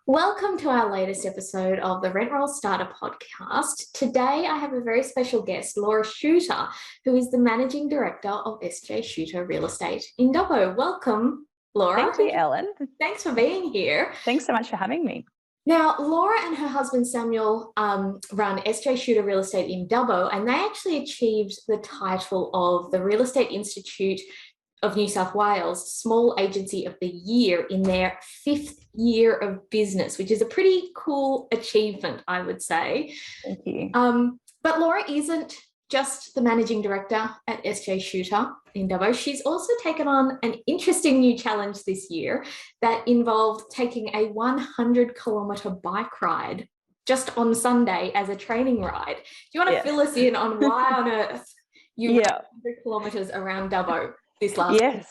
Welcome to our latest episode of the Rent Roll Starter podcast. Today, I have a very special guest, Laura Shooter, who is the Managing Director of SJ Shooter Real Estate in Dubbo. Welcome, Laura. Thank you, Ellen. Thanks for being here. Thanks so much for having me. Now, Laura and her husband Samuel run SJ Shooter Real Estate in Dubbo, and they actually achieved the title of the Real Estate Institute of New South Wales Small Agency of the Year in their 5th year of business, which is a pretty cool achievement, I would say. Thank you. But Laura isn't just the managing director at SJ Shooter in Dubbo. She's also taken on an interesting new challenge this year that involved taking a 100-kilometre bike ride just on Sunday as a training ride. Do you want to fill us in on why on earth you rode 100 kilometres around Dubbo this last week?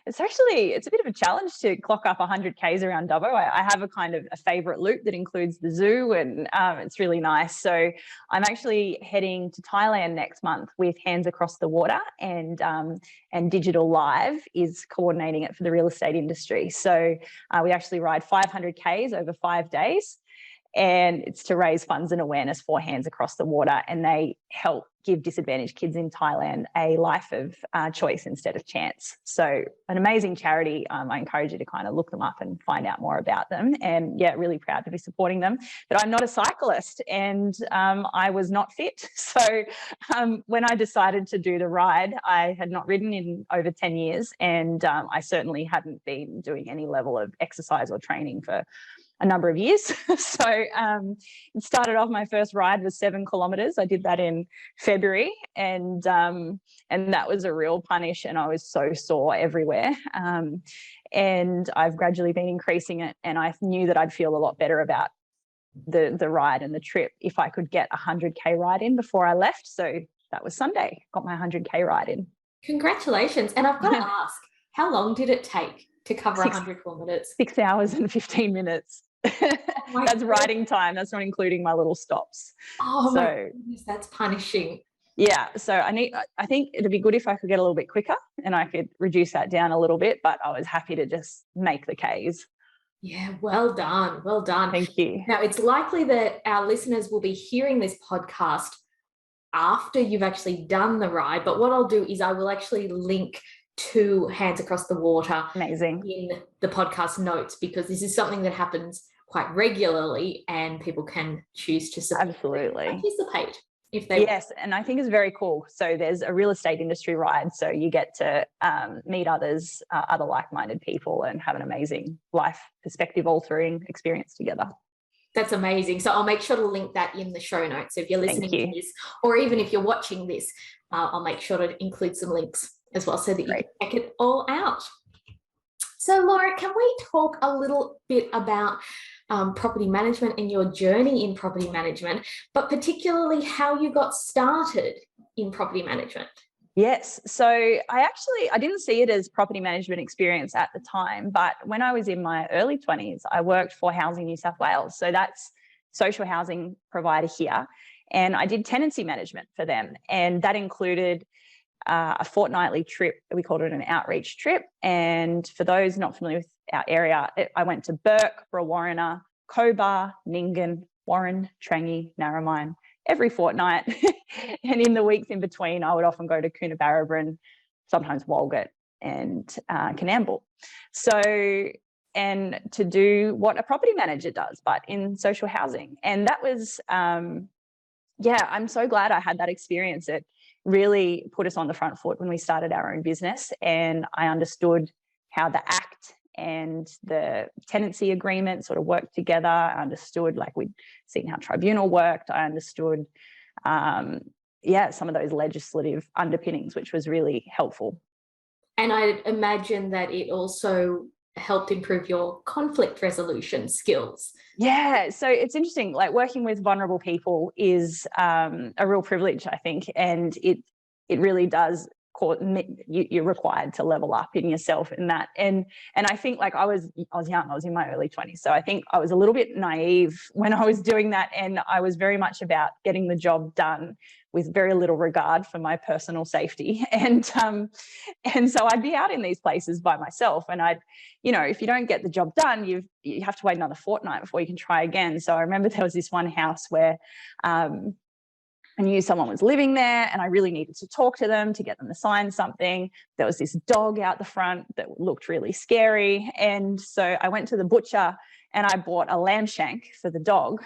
It's a bit of a challenge to clock up 100 Ks around Dubbo. I have a kind of a favourite loop that includes the zoo, and it's really nice. So I'm actually heading to Thailand next month with Hands Across the Water, and Digital Live is coordinating it for the real estate industry. So we actually ride 500 Ks over 5 days, and it's to raise funds and awareness for Hands Across the Water, and they help give disadvantaged kids in Thailand a life of choice instead of chance. So an amazing charity. I encourage you to kind of look them up and find out more about them. And really proud to be supporting them. But I'm not a cyclist, and I was not fit. So when I decided to do the ride, I had not ridden in over 10 years, and I certainly hadn't been doing any level of exercise or training for a number of years. So it started off, my first ride was 7 kilometres. I did that in February, and that was a real punish, and I was so sore everywhere. And I've gradually been increasing it, and I knew that I'd feel a lot better about the ride and the trip if I could get a 100K ride in before I left. So that was Sunday, got my 100K ride in. Congratulations. And I've got to ask, how long did it take to cover 100 kilometres? 6 hours and 15 minutes. That's riding time. That's not including my little stops. Oh, so, my goodness, that's punishing. Yeah. So I think it'd be good if I could get a little bit quicker and I could reduce that down a little bit, but I was happy to just make the Ks. Yeah, well done. Well done. Thank you. Now, it's likely that our listeners will be hearing this podcast after you've actually done the ride, but what I'll do is I will actually link to Hands Across the Water in the podcast notes, because this is something that happens quite regularly and people can choose to participate if they want. And I think it's very cool. So there's a real estate industry ride, so you get to meet others, other like-minded people, and have an amazing life perspective altering experience together. That's amazing. So I'll make sure to link that in the show notes. So if you're listening to this, or even if you're watching this, I'll make sure to include some links as well, so that you can check it all out. So Laura, can we talk a little bit about property management and your journey in property management, but particularly how you got started in property management? Yes. So I didn't see it as property management experience at the time, but when I was in my early 20s, I worked for Housing New South Wales. So that's social housing provider here. And I did tenancy management for them. And that included a fortnightly trip. We called it an outreach trip. And for those not familiar with our area, I went to Burke, Brewarrina, Cobar, Nyngan, Warren, Trangie, Narromine every fortnight. And in the weeks in between, I would often go to Coonabarabran, sometimes Walgett, and Canamble. So, and to do what a property manager does, but in social housing. And that was, I'm so glad I had that experience. It really put us on the front foot when we started our own business, and I understood how the Act and the tenancy agreement sort of worked together. I understood, we'd seen how tribunal worked. I understood, some of those legislative underpinnings, which was really helpful. And I imagine that it also helped improve your conflict resolution skills. Yeah, so it's interesting, working with vulnerable people is a real privilege, I think, and it really does you're required to level up in yourself in that. And I think, like, I was young, I was in my early 20s. So I think I was a little bit naive when I was doing that. And I was very much about getting the job done with very little regard for my personal safety. And so I'd be out in these places by myself, and if you don't get the job done, you have to wait another fortnight before you can try again. So I remember there was this one house where I knew someone was living there, and I really needed to talk to them to get them to sign something. There was this dog out the front that looked really scary. And so I went to the butcher and I bought a lamb shank for the dog.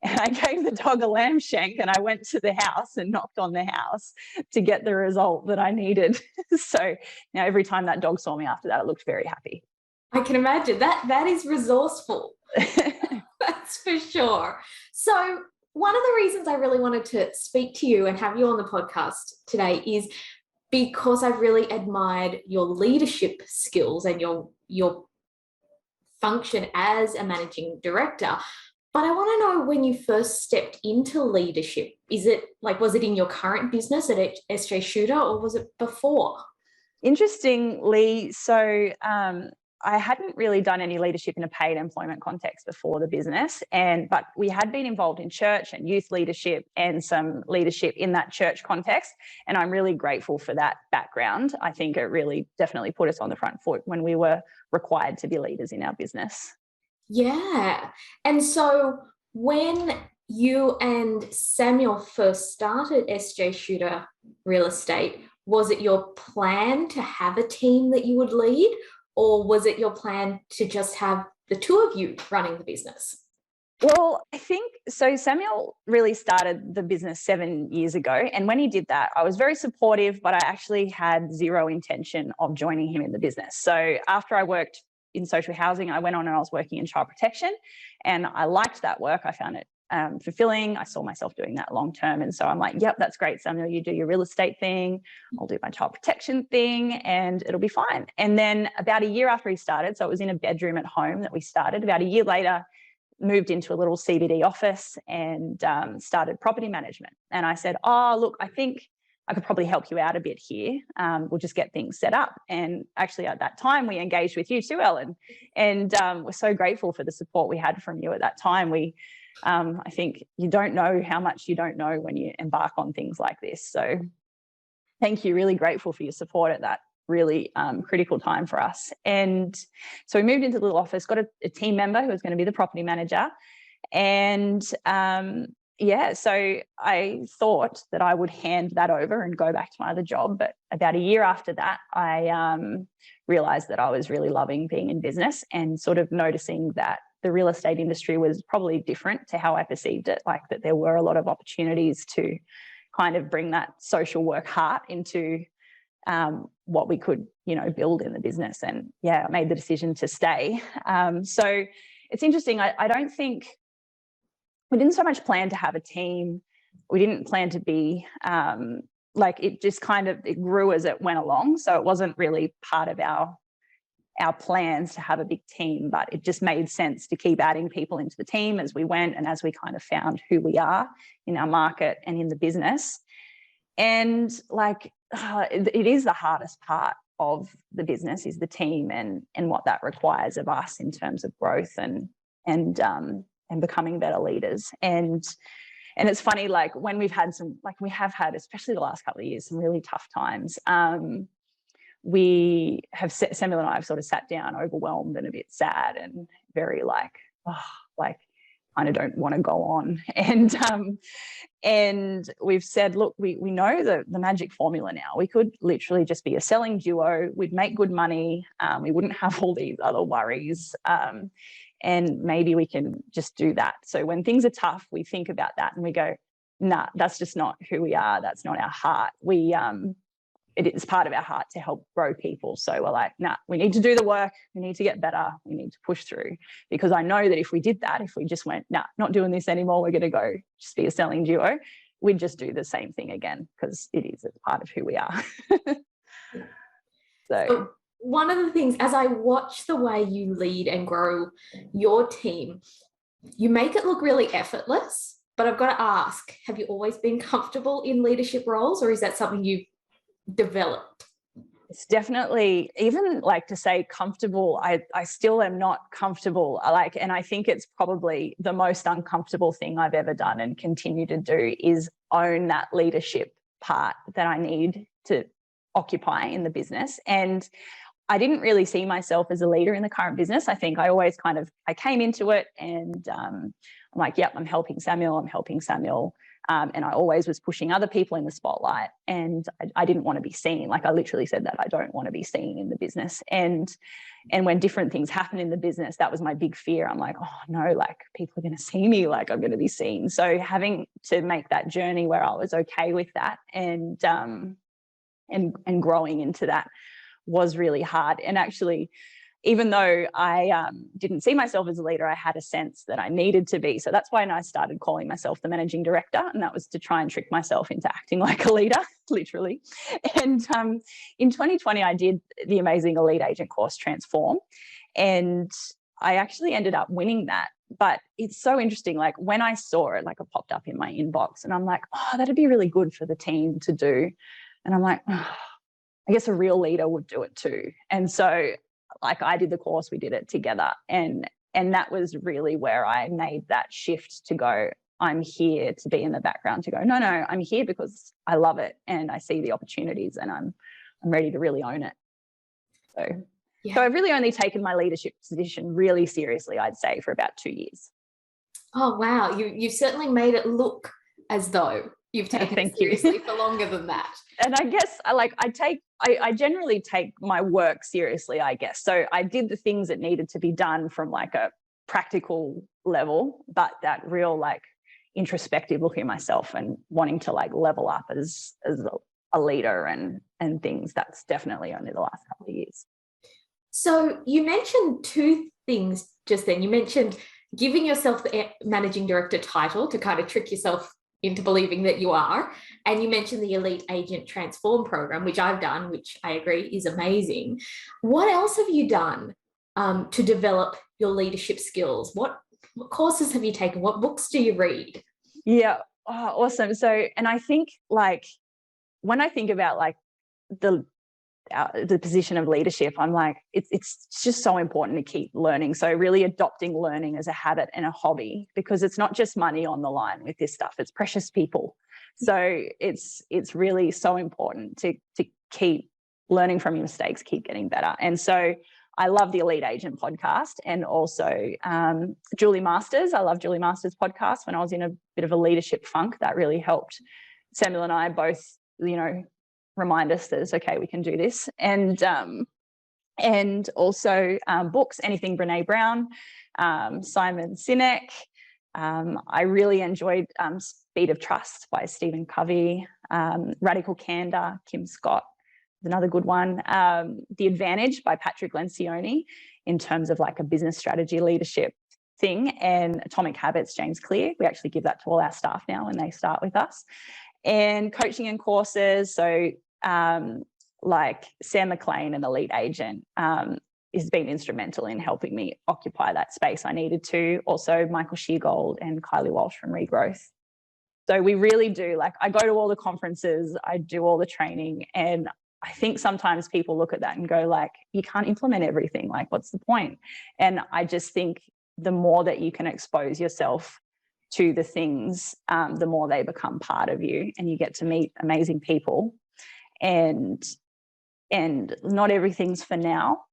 And I gave the dog a lamb shank, and I went to the house and knocked on the house to get the result that I needed. So now every time that dog saw me after that, it looked very happy. I can imagine that is resourceful. That's for sure. So one of the reasons I really wanted to speak to you and have you on the podcast today is because I've really admired your leadership skills and your function as a managing director. But I want to know, when you first stepped into leadership, was it in your current business at SJ Shooter, or was it before? Interestingly, so I hadn't really done any leadership in a paid employment context before the business, but we had been involved in church and youth leadership and some leadership in that church context. And I'm really grateful for that background. I think it really definitely put us on the front foot when we were required to be leaders in our business. Yeah. And so when you and Samuel first started SJ Shooter Real Estate, was it your plan to have a team that you would lead? Or was it your plan to just have the two of you running the business? Well, I think so. Samuel really started the business 7 years ago. And when he did that, I was very supportive, but I actually had zero intention of joining him in the business. So after I worked in social housing, I went on and I was working in child protection, and I liked that work. I found it fulfilling. I saw myself doing that long term. And so I'm like, yep, that's great, Samuel. You do your real estate thing. I'll do my child protection thing, and it'll be fine. And then about a year after he started, so it was in a bedroom at home that we started, about a year later, moved into a little CBD office and started property management. And I said, oh, look, I think I could probably help you out a bit here. We'll just get things set up. And actually at that time, we engaged with you too, Ellen. And we're so grateful for the support we had from you at that time. I think you don't know how much you don't know when you embark on things like this. So thank you. Really grateful for your support at that really critical time for us. And so we moved into the little office, got a team member who was going to be the property manager. And so I thought that I would hand that over and go back to my other job. But about a year after that, I realized that I was really loving being in business and sort of noticing that the real estate industry was probably different to how I perceived it, like that there were a lot of opportunities to kind of bring that social work heart into what we could, build in the business. And I made the decision to stay. So it's interesting. I don't think we didn't so much plan to have a team. We didn't plan to be it just kind of, it grew as it went along. So it wasn't really part of our plans to have a big team, but it just made sense to keep adding people into the team as we went and as we kind of found who we are in our market and in the business. And it is the hardest part of the business is the team and what that requires of us in terms of growth and becoming better leaders. And it's funny, when we have had, especially the last couple of years, some really tough times. Samuel and I have sort of sat down overwhelmed and a bit sad and very kind of don't want to go on. And we've said, look, we know the magic formula now. We could literally just be a selling duo. We'd make good money. We wouldn't have all these other worries. And maybe we can just do that. So when things are tough, we think about that and we go, nah, that's just not who we are. That's not our heart. It is part of our heart to help grow people. So we're like, nah, we need to do the work. We need to get better. We need to push through. Because I know that if we did that, if we just went, nah, not doing this anymore, we're going to go just be a selling duo, we'd just do the same thing again because it's part of who we are. So one of the things, as I watch the way you lead and grow your team, you make it look really effortless. But I've got to ask, have you always been comfortable in leadership roles, or is that something you've developed? It's definitely, even like to say comfortable, I still am not comfortable. And I think it's probably the most uncomfortable thing I've ever done and continue to do is own that leadership part that I need to occupy in the business. And I didn't really see myself as a leader in the current business. I think I always I came into it and I'm like, yep, I'm helping Samuel. And I always was pushing other people in the spotlight, and I didn't want to be seen. Like, I literally said that I don't want to be seen in the business. And when different things happen in the business, that was my big fear. I'm like, oh no, like people are going to see me, like I'm going to be seen. So having to make that journey where I was okay with that and growing into that was really hard. And actually, even though I didn't see myself as a leader, I had a sense that I needed to be. So that's why I started calling myself the managing director. And that was to try and trick myself into acting like a leader, literally. And in 2020, I did the amazing Elite Agent course, Transform. And I actually ended up winning that. But it's so interesting. Like when I saw it, like it popped up in my inbox and I'm like, oh, that'd be really good for the team to do. And I'm like, oh, I guess a real leader would do it too. And so like I did the course, we did it together. And that was really where I made that shift to go, I'm here to be in the background, to go, no, I'm here because I love it and I see the opportunities and I'm ready to really own it. So I've really only taken my leadership position really seriously, I'd say, for about 2 years. Oh, wow. You've certainly made it look as though you've taken it seriously for longer than that. And I guess I generally take my work seriously, I guess. So I did the things that needed to be done from like a practical level, but that real like introspective look at myself and wanting to like level up as a leader and things, that's definitely only the last couple of years. So you mentioned two things just then. You mentioned giving yourself the managing director title to kind of trick yourself into believing that you are. And you mentioned the Elite Agent Transform program, which I've done, which I agree is amazing. What else have you done to develop your leadership skills? What courses have you taken? What books do you read? Yeah. Oh, awesome. So, and I think like, when I think about like the position of leadership, I'm like, it's just so important to keep learning. So really adopting learning as a habit and a hobby, because it's not just money on the line with this stuff, it's precious people. So it's really so important to keep learning from your mistakes, keep getting better. And so I love the Elite Agent podcast, and also Julie Masters. I love Julie Masters' podcast. When I was in a bit of a leadership funk, that really helped Samuel and I both, remind us that it's okay, we can do this. And also books, anything Brene Brown, Simon Sinek. I really enjoyed Speed of Trust by Stephen Covey, Radical Candor, Kim Scott, another good one. The Advantage by Patrick Lencioni, in terms of like a business strategy leadership thing, and Atomic Habits, James Clear. We actually give that to all our staff now when they start with us. And coaching and courses. So like Sam McLean and Elite Agent has been instrumental in helping me occupy that space I needed to. Also Michael Sheargold and Kylie Walsh from Regrowth. So we really do, like, I go to all the conferences, I do all the training, and I think sometimes people look at that and go like, you can't implement everything, like what's the point? And I just think the more that you can expose yourself to the things, the more they become part of you, and you get to meet amazing people. And not everything's for now.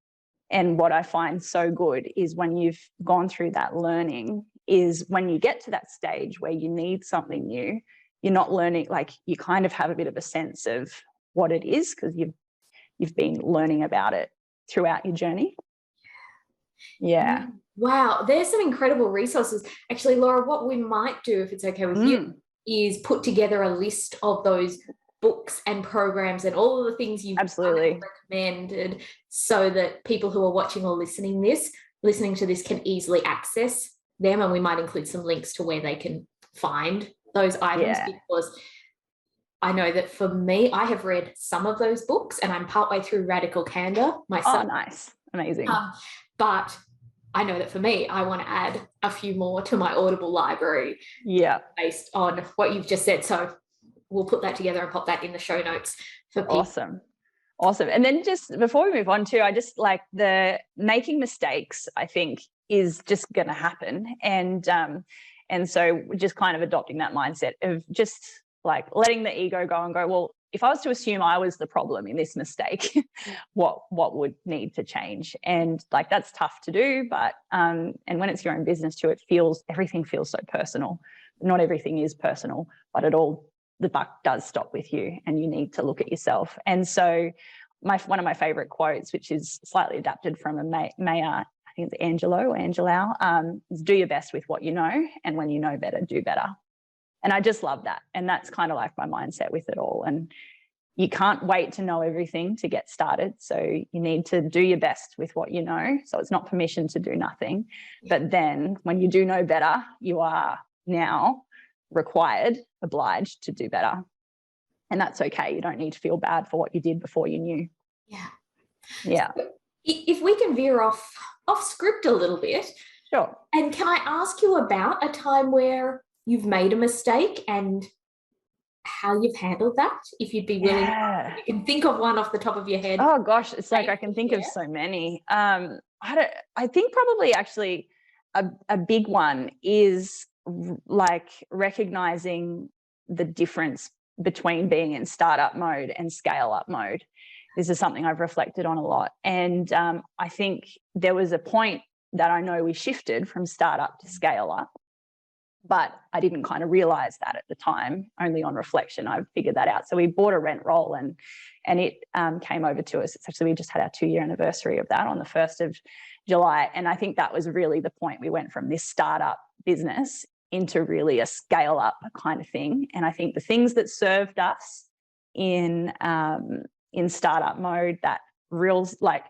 And what I find so good is when you've gone through that learning, is when you get to that stage where you need something new, you're not learning, like you kind of have a bit of a sense of what it is, because you've been learning about it throughout your journey. Yeah. Wow, there's some incredible resources. Actually, Laura, what we might do, if it's okay with you, is put together a list of those books and programs and all of the things you've recommended, so that people who are watching or listening to this can easily access them. And we might include some links to where they can find those items, because I know that for me, I have read some of those books and I'm partway through Radical Candor myself. Oh, nice. Amazing. But I know that for me, I want to add a few more to my Audible library. Yeah. Based on what you've just said. So we'll put that together and pop that in the show notes for people. Awesome. And then just before we move on to, I just like the making mistakes, I think, is just going to happen. And so we're just kind of adopting that mindset of just like letting the ego go and go, well, if I was to assume I was the problem in this mistake, what would need to change? And like, that's tough to do, but, and when it's your own business too, everything feels so personal. Not everything is personal, but the buck does stop with you and you need to look at yourself. And so one of my favorite quotes, which is slightly adapted from a Mayer, I think it's Angelou, is do your best with what you know. And when you know better, do better. And I just love that. And that's kind of like my mindset with it all. And you can't wait to know everything to get started. So you need to do your best with what you know. So it's not permission to do nothing. But then when you do know better, you are now obliged to do better. And that's okay. You don't need to feel bad for what you did before you knew. Yeah. So if we can veer off script a little bit. Sure. And can I ask you about a time where you've made a mistake and how you've handled that? If you'd be willing, you can think of one off the top of your head. Oh gosh, it's like I can think of so many. I think probably actually a big one is like recognizing the difference between being in startup mode and scale up mode. This is something I've reflected on a lot. And I think there was a point that I know we shifted from startup to scale up, but I didn't kind of realize that at the time. Only on reflection, I've figured that out. So we bought a rent roll and it came over to us. It's actually, we just had our 2-year anniversary of that on the 1st of July. And I think that was really the point. We went from this startup business into really a scale up kind of thing. And I think the things that served us in startup mode, that real, like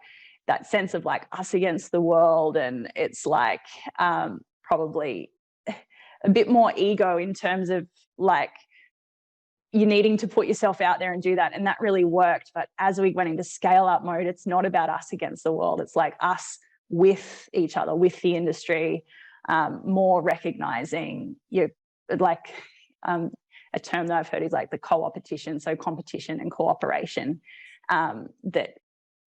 that sense of like us against the world. And it's like probably a bit more ego in terms of like you needing to put yourself out there and do that. And that really worked. But as we went into scale up mode, it's not about us against the world. It's like us with each other, with the industry, more recognizing like a term that I've heard is like the co-opetition. So competition and cooperation, that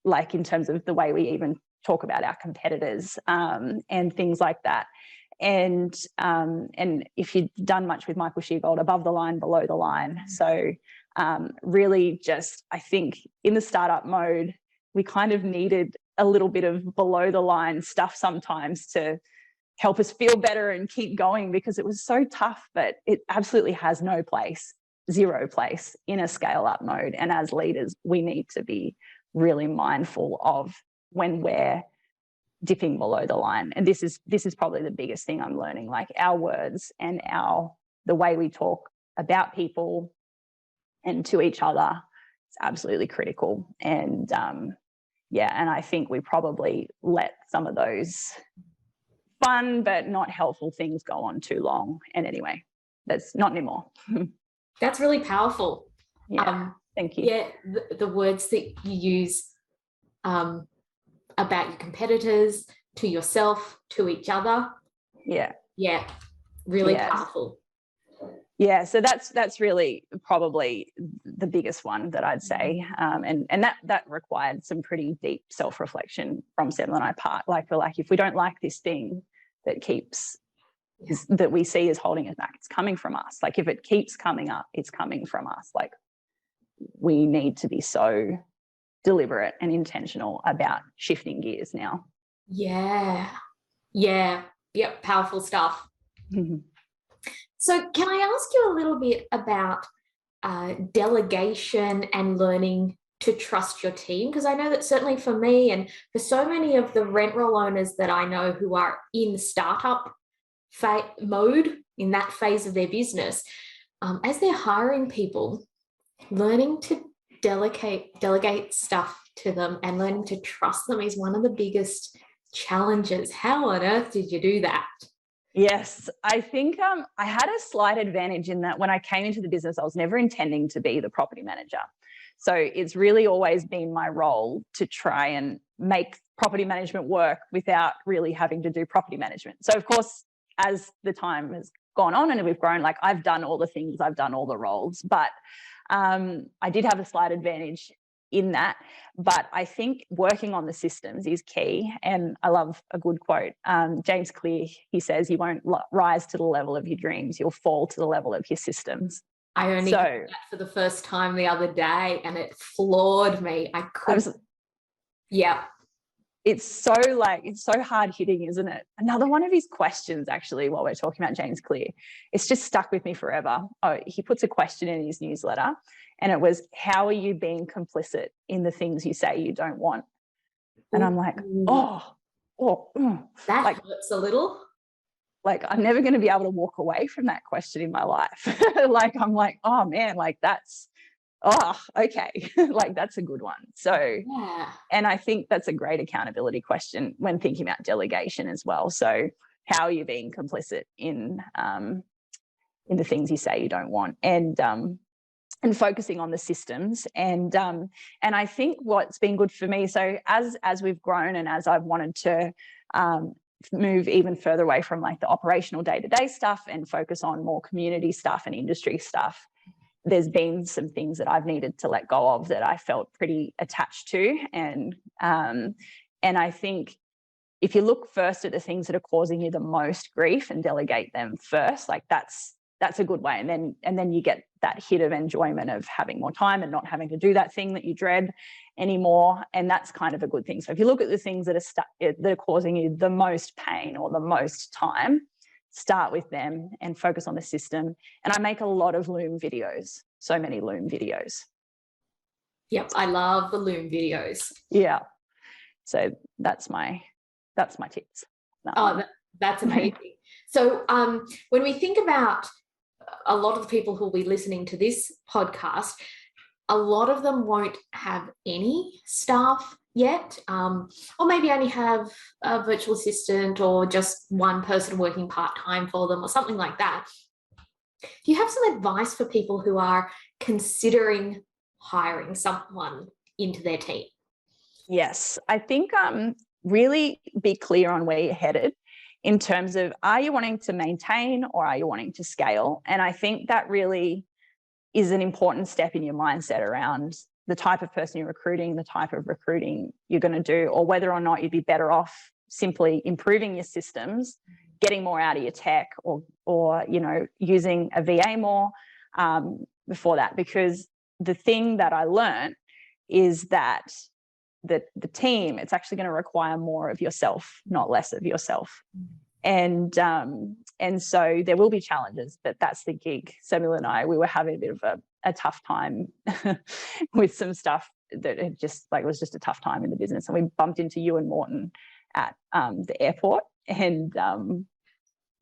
like in terms of the way we even talk about our competitors, and things like that. And if you've done much with Michael Sheargold, above the line, below the line. So really just, I think in the startup mode, we kind of needed a little bit of below the line stuff sometimes to help us feel better and keep going, because it was so tough. But it absolutely has no place, zero place in a scale up mode. And as leaders, we need to be really mindful of when we're dipping below the line. And this is probably the biggest thing I'm learning, like our words and the way we talk about people and to each other is absolutely critical. And and I think we probably let some of those fun but not helpful things go on too long. And anyway, that's not anymore. That's really powerful. Thank you. Yeah, the words that you use about your competitors, to yourself, to each other. Yeah, really powerful. Yeah, so that's really probably the biggest one that I'd say, and that required some pretty deep self-reflection from Seville and I part. Like we're like, if we don't like this thing that we see as holding us back, it's coming from us. Like if it keeps coming up, it's coming from us. Like we need to be so deliberate and intentional about shifting gears now. Yep, powerful stuff. So can I ask you a little bit about delegation and learning to trust your team? Because I know that certainly for me and for so many of the rent roll owners that I know who are in startup mode, in that phase of their business, as they're hiring people, learning to delegate stuff to them and learning to trust them is one of the biggest challenges. How on earth did you do that? Yes, I think I had a slight advantage in that when I came into the business, I was never intending to be the property manager. So it's really always been my role to try and make property management work without really having to do property management. So of course, as the time has gone on and we've grown, like I've done all the things, I've done all the roles, but I did have a slight advantage in that. But I think working on the systems is key. And I love a good quote. James Clear, he says, you won't rise to the level of your dreams, you'll fall to the level of your systems. I only heard that for the first time the other day and it floored me. Yeah. It's so hard hitting, isn't it? Another one of his questions, actually, while we're talking about James Clear, it's just stuck with me forever. Oh, he puts a question in his newsletter and it was, how are you being complicit in the things you say you don't want? And I'm like, that hurts a little. Like, I'm never going to be able to walk away from that question in my life. Like, I'm like, oh man, like that's, okay. Like that's a good one. So, yeah. And I think that's a great accountability question when thinking about delegation as well. So how are you being complicit in the things you say you don't want, and focusing on the systems. And I think what's been good for me, so as we've grown and as I've wanted to move even further away from like the operational day-to-day stuff and focus on more community stuff and industry stuff, there's been some things that I've needed to let go of that I felt pretty attached to. And I think if you look first at the things that are causing you the most grief and delegate them first, like that's a good way. And then you get that hit of enjoyment of having more time and not having to do that thing that you dread anymore. And that's kind of a good thing. So if you look at the things that are causing you the most pain or the most time, start with them and focus on the system. And I make a lot of Loom videos, so many Loom videos. Yep, I love the Loom videos. Yeah. So that's my tips. That's amazing. So when we think about a lot of the people who will be listening to this podcast, a lot of them won't have any staff yet, or maybe only have a virtual assistant or just one person working part-time for them or something like that. Do you have some advice for people who are considering hiring someone into their team? Yes, I think really be clear on where you're headed in terms of, are you wanting to maintain or are you wanting to scale? And I think that really is an important step in your mindset around the type of person you're recruiting, the type of recruiting you're going to do, or whether or not you'd be better off simply improving your systems, getting more out of your tech, or using a VA more before that. Because the thing that I learned is that the team, it's actually going to require more of yourself, not less of yourself. And so there will be challenges, but that's the gig. Samuel and I, we were having a bit of a tough time with some stuff that it was just a tough time in the business. And we bumped into you and Morton at the airport, and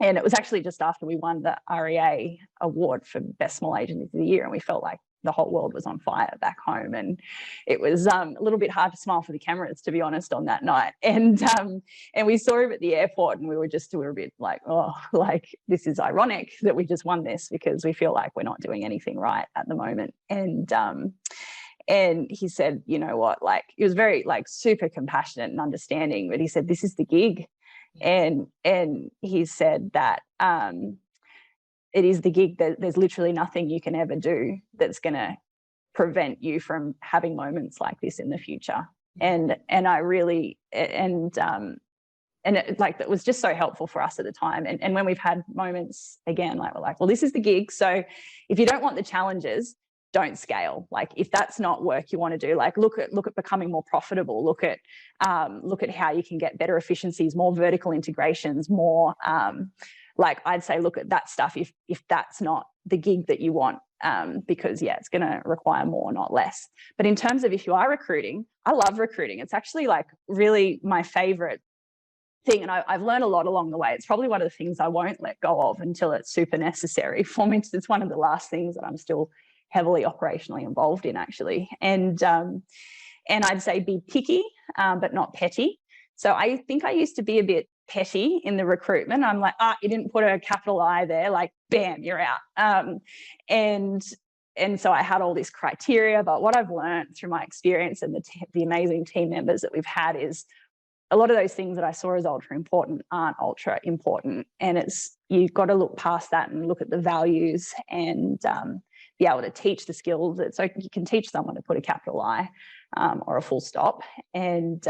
it was actually just after we won the REA award for Best Small Agency of the Year, and we felt like the whole world was on fire back home, and it was a little bit hard to smile for the cameras, to be honest, on that night. And we saw him at the airport, and we were a bit like, oh, like this is ironic that we just won this, because we feel like we're not doing anything right at the moment. And he said, you know what, like he was very like super compassionate and understanding, but he said, this is the gig. And he said that it is the gig, that there's literally nothing you can ever do that's going to prevent you from having moments like this in the future. And I really, and it, like, that was just so helpful for us at the time. And when we've had moments again, like we're like, well, this is the gig. So if you don't want the challenges, don't scale. Like if that's not work you want to do, like look at becoming more profitable, look at how you can get better efficiencies, more vertical integrations, more, like I'd say, look at that stuff if that's not the gig that you want, because it's going to require more, not less. But in terms of if you are recruiting, I love recruiting. It's actually like really my favorite thing. And I've learned a lot along the way. It's probably one of the things I won't let go of until it's super necessary for me. It's one of the last things that I'm still heavily operationally involved in, actually. And I'd say be picky, but not petty. So I think I used to be a bit petty in the recruitment. I'm like, you didn't put a capital I there, like, bam, you're out. And so I had all this criteria, but what I've learned through my experience and the amazing team members that we've had is a lot of those things that I saw as ultra important aren't ultra important. And you've got to look past that and look at the values and be able to teach the skills. So you can teach someone to put a capital I or a full stop, and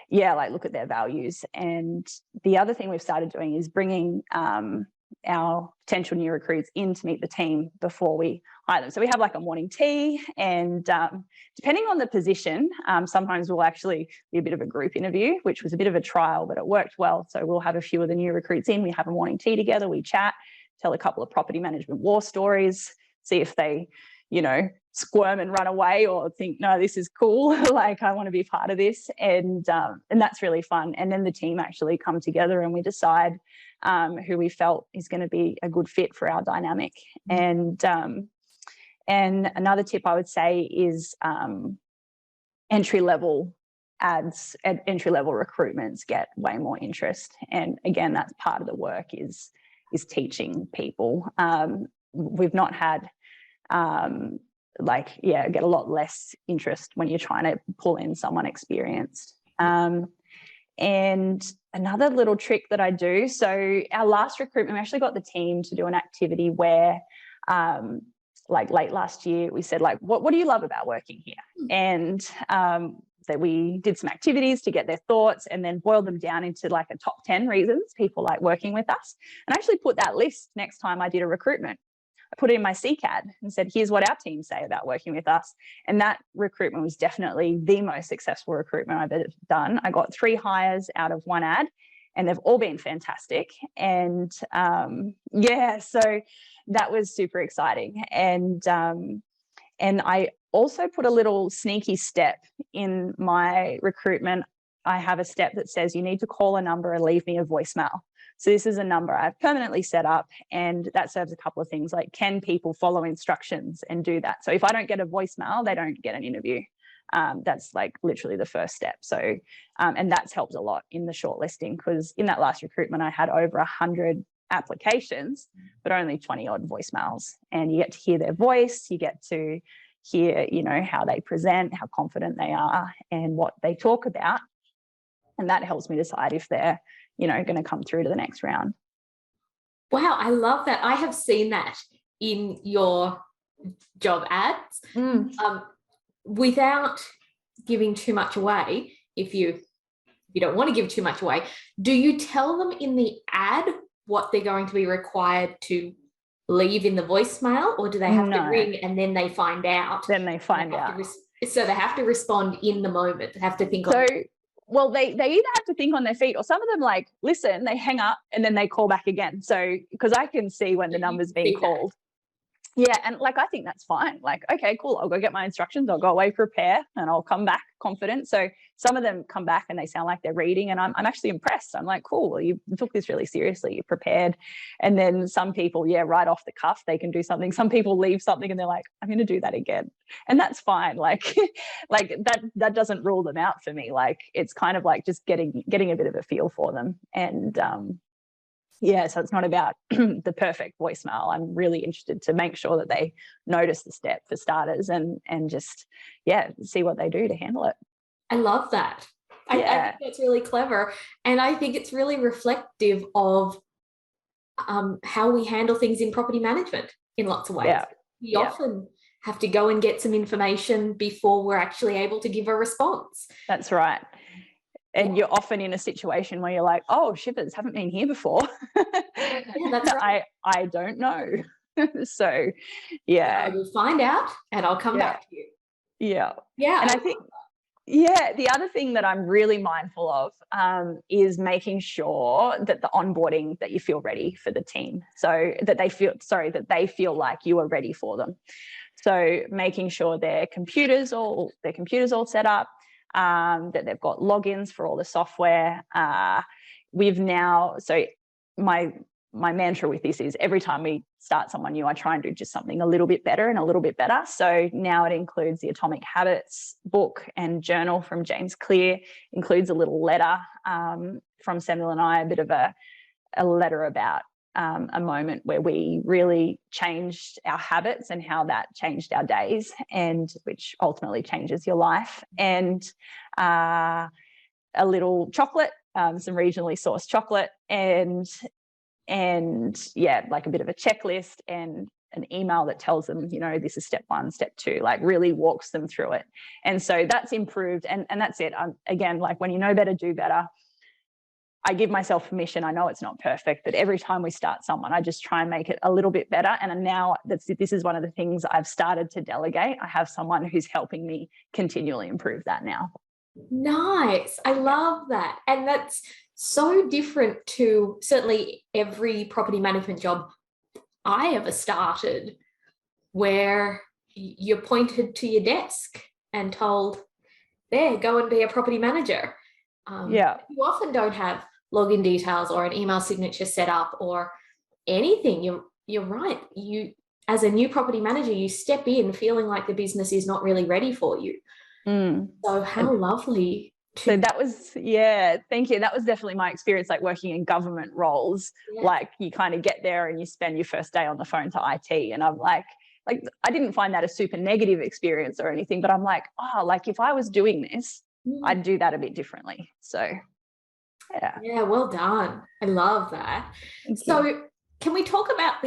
yeah, like look at their values. And the other thing we've started doing is bringing our potential new recruits in to meet the team before we hire them. So we have like a morning tea, and depending on the position, sometimes we'll actually be a bit of a group interview, which was a bit of a trial, but it worked well. So we'll have a few of the new recruits in, we have a morning tea together, we chat, tell a couple of property management war stories, see if they, squirm and run away or think, no, this is cool, like I want to be part of this. And that's really fun. And then the team actually come together and we decide who we felt is going to be a good fit for our dynamic. And another tip I would say is entry-level ads and entry-level recruitments get way more interest. And again, that's part of the work is teaching people. We've not had get a lot less interest when you're trying to pull in someone experienced. And another little trick that I do, so our last recruitment, we actually got the team to do an activity where late last year, we said, what do you love about working here? And that we did some activities to get their thoughts and then boiled them down into like a top 10 reasons people like working with us. And I actually put that list next time I did a recruitment. I put it in my CCAD and said, here's what our team say about working with us. And that recruitment was definitely the most successful recruitment I've ever done. I got 3 hires out of 1 ad and they've all been fantastic. And so that was super exciting. And I also put a little sneaky step in my recruitment. I have a step that says you need to call a number and leave me a voicemail. So this is a number I've permanently set up, and that serves a couple of things, like can people follow instructions and do that? So if I don't get a voicemail, they don't get an interview. That's like literally the first step. So, and that's helped a lot in the shortlisting, because in that last recruitment, I had over 100 applications, but only 20 odd voicemails. And you get to hear their voice, you get to hear, how they present, how confident they are and what they talk about. And that helps me decide if they're, going to come through to the next round. Wow, I love that. I have seen that in your job ads. Without giving too much away, if you don't want to give too much away, do you tell them in the ad what they're going to be required to leave in the voicemail, or do they have to ring and then they find out? Then they find out. So they have to respond in the moment. They have to think well, they either have to think on their feet, or some of them listen, they hang up and then they call back again. So, because I can see when the number's being called. Yeah, and I think that's fine. Okay, cool, I'll go get my instructions, I'll go away, prepare, and I'll come back confident. So some of them come back and they sound like they're reading, and I'm actually impressed. I'm like, cool, well, you took this really seriously, you prepared. And then some people, right off the cuff, they can do something. Some people leave something and they're like, I'm going to do that again. And that's fine. That doesn't rule them out for me. It's kind of just getting a bit of a feel for them. And so it's not about the perfect voicemail. I'm really interested to make sure that they notice the step for starters and just, see what they do to handle it. I love that. I think that's really clever. And I think it's really reflective of how we handle things in property management in lots of ways. Yeah. We often have to go and get some information before we're actually able to give a response. That's right. And you're often in a situation where you're like, oh, shippers, haven't been here before. That's right. I don't know. So, I will find out and I'll come back to you. Yeah. Yeah. And I think, the other thing that I'm really mindful of is making sure that the onboarding, that you feel ready for the team. So that they feel like you are ready for them. So making sure their computers all set up, that they've got logins for all the software. My mantra with this is every time we start someone new, I try and do just something a little bit better and a little bit better. So now it includes the Atomic Habits book and journal from James Clear, includes a little letter from Samuel and I, a bit of a letter about a moment where we really changed our habits and how that changed our days, and which ultimately changes your life. And a little chocolate, some regionally sourced chocolate, and yeah, like a bit of a checklist and an email that tells them, you know, this is step 1, step 2, like really walks them through it. And so that's improved. And that's it. Again, like when you know better, do better. I give myself permission. I know it's not perfect, but every time we start someone, I just try and make it a little bit better. And now this is one of the things I've started to delegate. I have someone who's helping me continually improve that now. Nice. I love that. And that's so different to certainly every property management job I ever started, where you're pointed to your desk and told, there, go and be a property manager. Yeah. You often don't have login details or an email signature set up or anything. You're right. You, as a new property manager, you step in feeling like the business is not really ready for you. So how lovely. So that was, yeah, thank you. That was definitely my experience, like working in government roles. Yeah. Like you kind of get there and you spend your first day on the phone to IT. And I'm like I didn't find that a super negative experience or anything, but I'm like, oh, like if I was doing this, I'd do that a bit differently. So yeah. Yeah, well done. I love that. So can we talk about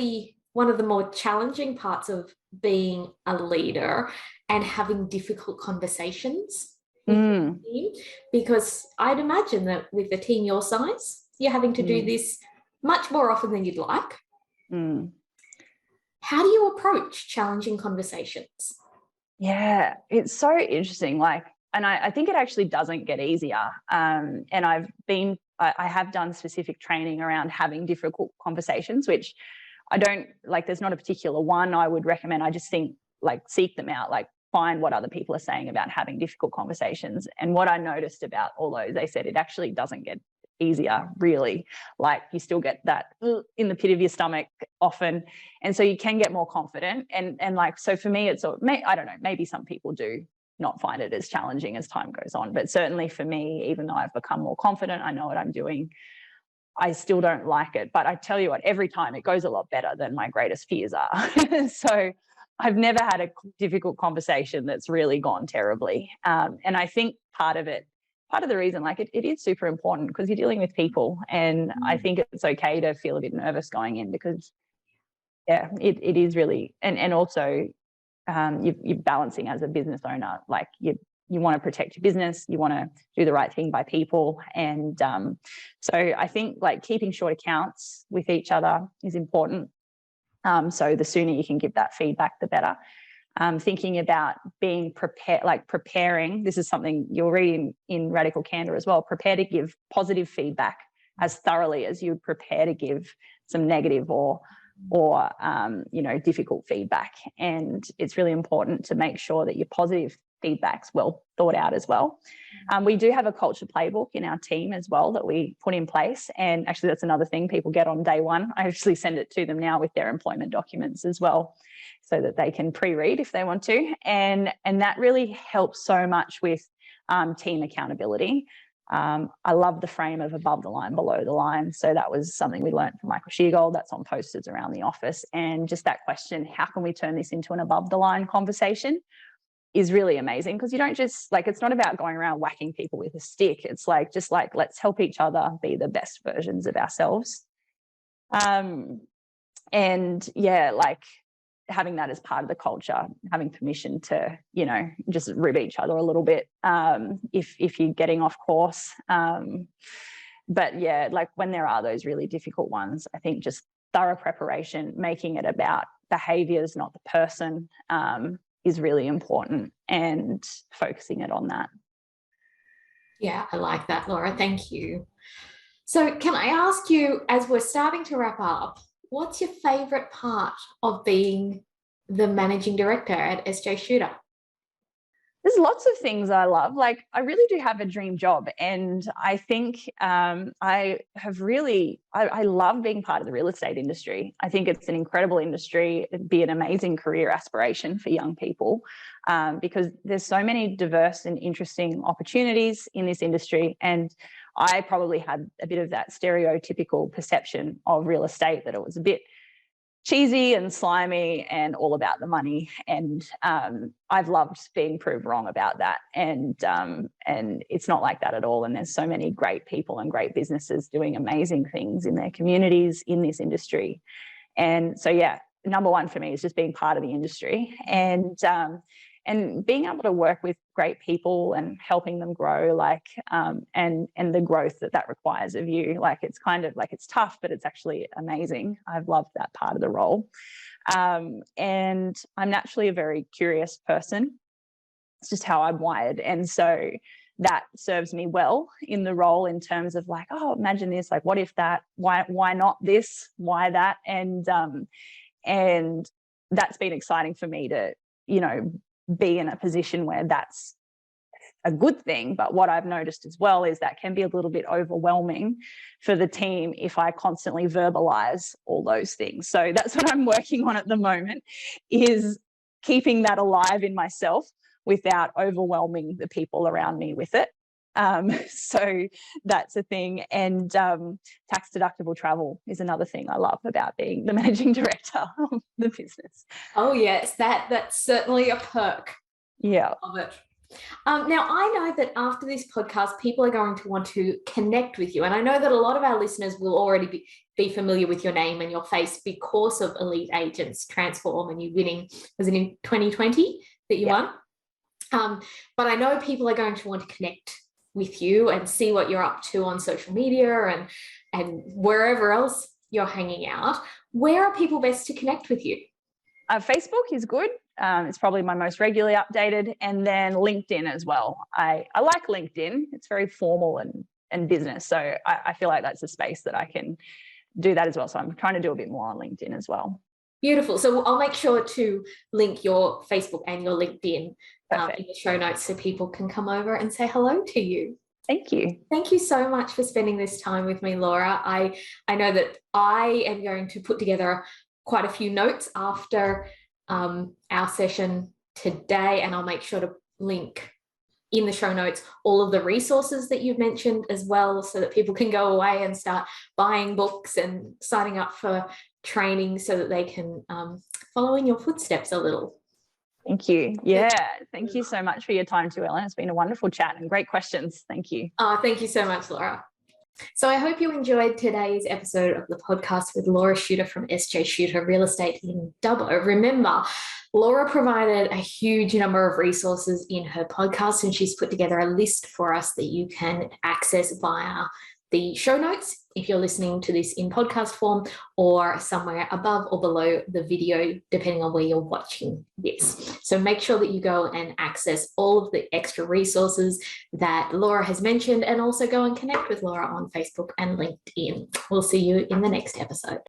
one of the more challenging parts of being a leader and having difficult conversations with your team? Because I'd imagine that with a team your size, you're having to do this much more often than you'd like. How do you approach challenging conversations? Yeah, it's so interesting. Like, and I think it actually doesn't get easier. And I have done specific training around having difficult conversations, which I don't like. There's not a particular one I would recommend. I just think like seek them out, like find what other people are saying about having difficult conversations. And what I noticed about all those, they said it actually doesn't get easier, really. Like you still get that in the pit of your stomach often, and so you can get more confident. And like, so for me, it's I don't know, maybe some people do not find it as challenging as time goes on, but certainly for me, even though I've become more confident, I know what I'm doing, I still don't like it. But I tell you what, every time it goes a lot better than my greatest fears are. So I've never had a difficult conversation that's really gone terribly. And I think part of the reason, like it is super important because you're dealing with people, and I think it's okay to feel a bit nervous going in because, yeah, it is really, and also you're balancing as a business owner, like you want to protect your business, you want to do the right thing by people, and so I think like keeping short accounts with each other is important. So the sooner you can give that feedback, the better. Thinking about being prepared, like preparing. This is something you'll read in Radical Candor as well. Prepare to give positive feedback as thoroughly as you would prepare to give some negative or difficult feedback. And it's really important to make sure that your positive feedback's well thought out as well. We do have a culture playbook in our team as well that we put in place. And actually that's another thing people get on day one. I actually send it to them now with their employment documents as well, so that they can pre-read if they want to. And that really helps so much with team accountability. I love the frame of above the line, below the line. So that was something we learned from Michael Sheargold. That's on posters around the office. And just that question, how can we turn this into an above the line conversation, is really amazing, because you don't just like, it's not about going around whacking people with a stick. It's like, just like, let's help each other be the best versions of ourselves. And yeah, like having that as part of the culture, having permission to, just rib each other a little bit if you're getting off course. But yeah, like when there are those really difficult ones, I think just thorough preparation, making it about behaviours, not the person, is really important, and focusing it on that. Yeah, I like that, Laura. Thank you. So can I ask you, as we're starting to wrap up, what's your favourite part of being the managing director at SJ Shooter? There's lots of things I love. Like, I really do have a dream job, and I think I love being part of the real estate industry. I think it's an incredible industry. It'd be an amazing career aspiration for young people, because there's so many diverse and interesting opportunities in this industry. And I probably had a bit of that stereotypical perception of real estate, that it was a bit cheesy and slimy and all about the money. And I've loved being proved wrong about that. And it's not like that at all. And there's so many great people and great businesses doing amazing things in their communities in this industry. And so, yeah, number one for me is just being part of the industry, and being able to work with great people and helping them grow, like, and the growth that requires of you. Like, it's kind of like, it's tough, but it's actually amazing. I've loved that part of the role. And I'm naturally a very curious person. It's just how I'm wired. And so that serves me well in the role, in terms of like, oh, imagine this, like, what if that, why not this, why that? And that's been exciting for me to, be in a position where that's a good thing. But what I've noticed as well is that can be a little bit overwhelming for the team if I constantly verbalize all those things. So that's what I'm working on at the moment, is keeping that alive in myself without overwhelming the people around me with it. So that's a thing. And tax deductible travel is another thing I love about being the managing director of the business. Oh yes, that's certainly a perk. Yeah. Of it. Now, I know that after this podcast, people are going to want to connect with you. And I know that a lot of our listeners will already be familiar with your name and your face because of Elite Agents Transform, and you winning, was it in 2020 that you won? But I know people are going to want to connect with you and see what you're up to on social media and wherever else you're hanging out. Where are people best to connect with you? Facebook is good. It's probably my most regularly updated. And then LinkedIn as well. I like LinkedIn. It's very formal and business. So I feel like that's a space that I can do that as well. So I'm trying to do a bit more on LinkedIn as well. Beautiful. So I'll make sure to link your Facebook and your LinkedIn in the show notes so people can come over and say hello to you. Thank you. Thank you so much for spending this time with me, Laura. I know that I am going to put together quite a few notes after our session today, and I'll make sure to link in the show notes all of the resources that you've mentioned as well, so that people can go away and start buying books and signing up for training so that they can follow in your footsteps a little. Thank you. Yeah. Thank you so much for your time too, Ellen. It's been a wonderful chat and great questions. Thank you. Thank you so much, Laura. So I hope you enjoyed today's episode of the podcast with Laura Shooter from SJ Shooter Real Estate in Dubbo. Remember, Laura provided a huge number of resources in her podcast, and she's put together a list for us that you can access via the show notes if you're listening to this in podcast form, or somewhere above or below the video, depending on where you're watching this. So make sure that you go and access all of the extra resources that Laura has mentioned, and also go and connect with Laura on Facebook and LinkedIn. We'll see you in the next episode.